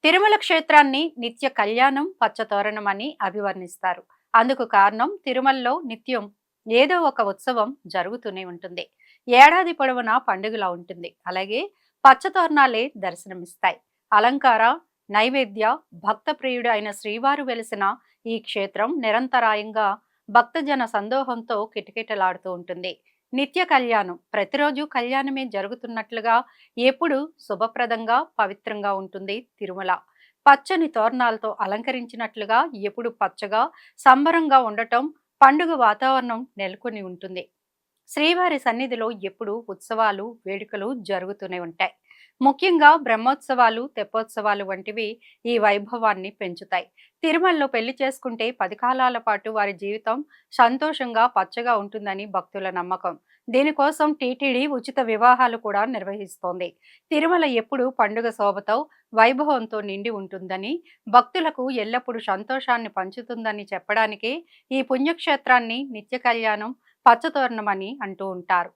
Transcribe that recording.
తిరుమల క్షేత్రాన్ని నిత్య కళ్యాణం, పచ్చతోరణం అని అభివర్ణిస్తారు. అందుకు కారణం తిరుమలలో నిత్యం ఏదో ఒక ఉత్సవం జరుగుతూనే ఉంటుంది. ఏడాది పొడవునా పండుగలా ఉంటుంది. అలాగే పచ్చతోరణాలే దర్శనమిస్తాయి. అలంకార, నైవేద్య, భక్త ప్రియుడు అయిన శ్రీవారు వెలిసిన ఈ క్షేత్రం నిరంతరాయంగా భక్తజన సందోహంతో కిటకిటలాడుతూ ఉంటుంది. నిత్య కళ్యాణం ప్రతిరోజు కళ్యాణమే జరుగుతున్నట్లుగా ఎప్పుడు శుభప్రదంగా, పవిత్రంగా ఉంటుంది తిరుమల. పచ్చని తోరణాలతో అలంకరించినట్లుగా ఎప్పుడు పచ్చగా, సంబరంగా ఉండటం, పండుగ వాతావరణం నెలకొని ఉంటుంది. శ్రీవారి సన్నిధిలో ఎప్పుడూ ఉత్సవాలు, వేడుకలు జరుగుతూనే ఉంటాయి. ముఖ్యంగా బ్రహ్మోత్సవాలు, తెప్పోత్సవాలు వంటివి ఈ వైభవాన్ని పెంచుతాయి. తిరుమలలో పెళ్లి చేసుకుంటే 10 కాలాల పాటు వారి జీవితం సంతోషంగా, పచ్చగా ఉంటుందని భక్తుల నమ్మకం. దీనికోసం టీటీడీ ఉచిత వివాహాలు కూడా నిర్వహిస్తోంది. తిరుమల ఎప్పుడూ పండుగ శోభతో, వైభవంతో నిండి ఉంటుందని, భక్తులకు ఎల్లప్పుడూ సంతోషాన్ని పంచుతుందని చెప్పడానికి ఈ పుణ్యక్షేత్రాన్ని నిత్య కళ్యాణం, పచ్చతోరణమని అంటూ ఉంటారు.